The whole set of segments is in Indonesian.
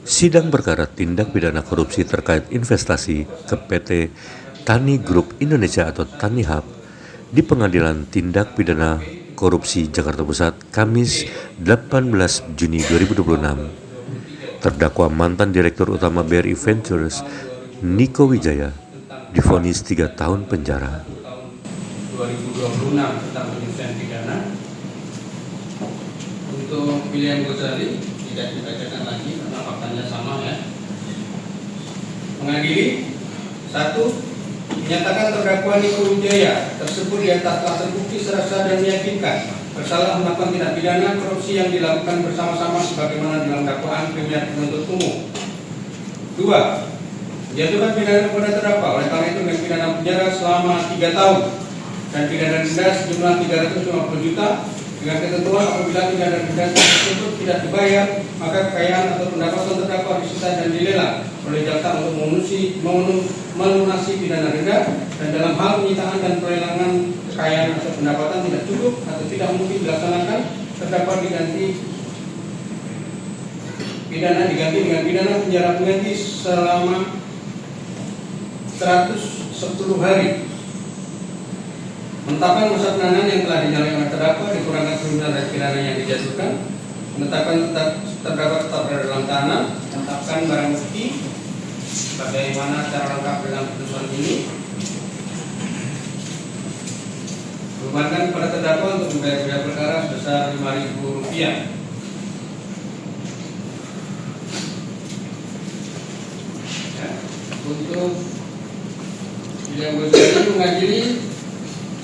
Sidang perkara tindak pidana korupsi terkait investasi ke PT Tani Group Indonesia atau Tanihub di Pengadilan Tindak Pidana Korupsi Jakarta Pusat, Kamis 18 Juni 2026. Terdakwa mantan Direktur Utama BRI Ventures, Niko Wijaya, divonis 3 tahun penjara. 2026 tentang penyelesaian pidana. Untuk William Ghazali tidak dibacakan lagi karena faktanya sama ya. Mengadili 1. Menyatakan terdakwa Niko Wijaya tersebut di atas telah terbukti secara sah dan meyakinkan bersalah melakukan tindak pidana korupsi yang dilakukan bersama-sama sebagaimana dalam dakwaan pihak penuntut umum. 2. Menjatuhkan pidana kepada terdakwa, oleh karena itu dengan pidana penjara selama 3 tahun dan pidana denda sejumlah 350 juta dengan ketentuan apabila pidana denda tersebut tidak dibayar maka kekayaan atau pendapatan terdakwa disita dan dilelang oleh jaksa untuk melunasi pidana denda, dan dalam hal penyitaan dan pelelangan kekayaan atau pendapatan tidak cukup atau tidak mungkin dilaksanakan, terdakwa pidana diganti dengan pidana penjara pengganti selama 110 hari. Menetapkan masa penahanan yang telah dijalani oleh terdakwa dikurangkan sebentar dari pidana yang dijatuhkan. Menetapkan terdakwa tetap berada dalam tahanan. Menetapkan barang bukti bagaimana secara lengkap dalam putusan ini. Bebankan kepada terdakwa untuk membayar biaya perkara sebesar Rp5.000. Ya. Untuk William Ghazali mengadili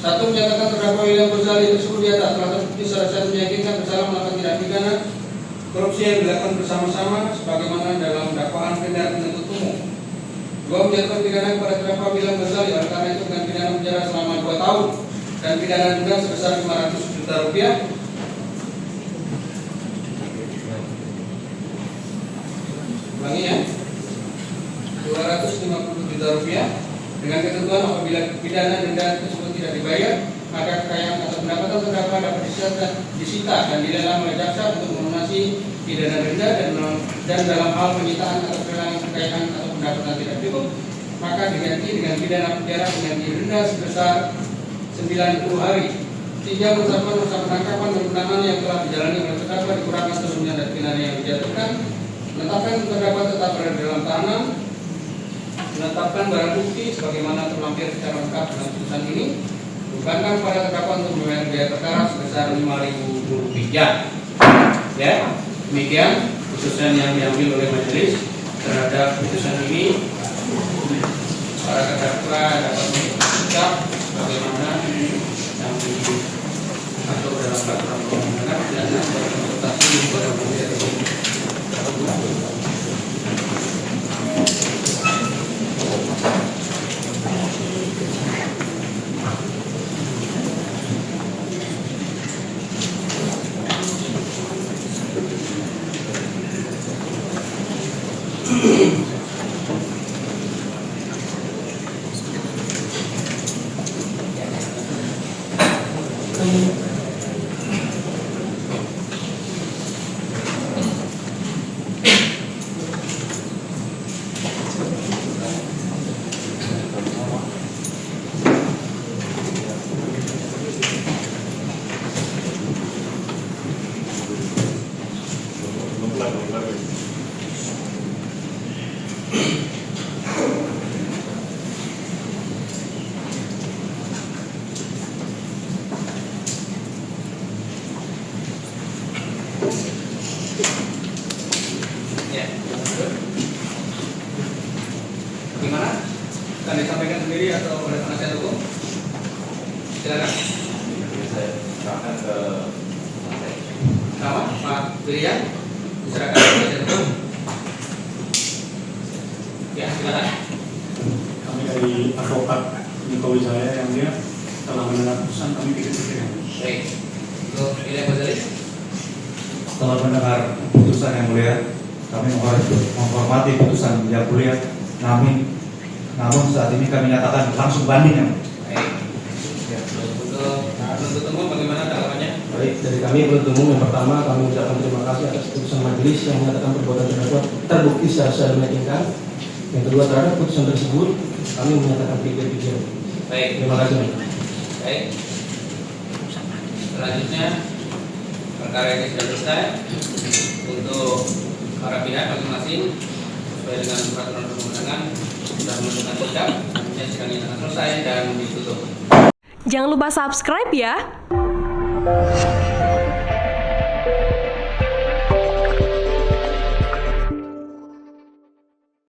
1. Menyatakan terdakwa William Ghazali tersebut di atas telah terbukti secara sah meyakinkan bersalah melakukan tindak pidana korupsi yang dilakukan bersama-sama sebagaimana dalam dakwaan pihak penuntut umum. 2. Menjatuhkan pidana kepada terdakwa William Ghazali, oleh karena itu dengan pidana penjara selama 2 tahun dan pidana denda sebesar Rp500 juta. Ulangi ya, Rp250 juta dengan ketentuan apabila pidana denda tersebut tidak dibayar maka kekayaan atau pendapatan terdakwa dapat disita dan dilelang oleh jaksa untuk melunasi pidana denda, dan dalam hal penyitaan atau pelelangan kekayaan atau pendapatan tidak cukup maka diganti dengan pidana penjara pengganti denda sebesar 90 hari. 3. Menetapkan masa penangkapan dan penahanan yang telah dijalani oleh terdakwa dikurangkan seluruhnya dari pidana yang dijatuhkan. Menetapkan terdakwa tetap berada dalam tahanan. Menetapkan barang bukti sebagaimana terlampir secara lengkap dalam putusan ini. Bebankan kepada terdakwa untuk membayar biaya perkara sebesar Rp5.000. Ya, demikian putusan yang diambil oleh majelis terhadap putusan ini. Para terdakwa dapat mengucap bagaimana yang diatur dalam peraturan perundang-undangan dan konsultasi kepada majelis. Ya, gimana? Akan disampaikan sendiri atau oleh penasihat hukum? Silakan. Saya serahkan ke Sama Pak William, diserahkan ke penasihat hukum. Ya, silakan. Kami dari advokat Niko Wijaya yang dia telah mendengar putusan kami pikir-pikir. Baik. Untuk William Ghazali. Setelah mendengar putusan yang mulia, kami menghormati putusan yang mulia. Namun saat ini kami nyatakan langsung banding yang. Baik. Untuk penuntut umum bagaimana tanggapannya? Baik, dari kami penuntut umum yang pertama kami ucapkan terima kasih atas putusan majelis yang menyatakan perbuatan terdakwa ada bukti secara meyakinkan. Yang kedua, terhadap putusan tersebut kami menyatakan pikir-pikir. Baik, Terima kasih. baik. Selanjutnya perkara ini sudah selesai untuk para pihak masing-masing sesuai dengan peraturan perundangan sudah menentukan sikap. Selanjutnya sidang ini akan selesai dan ditutup. Jangan lupa subscribe ya.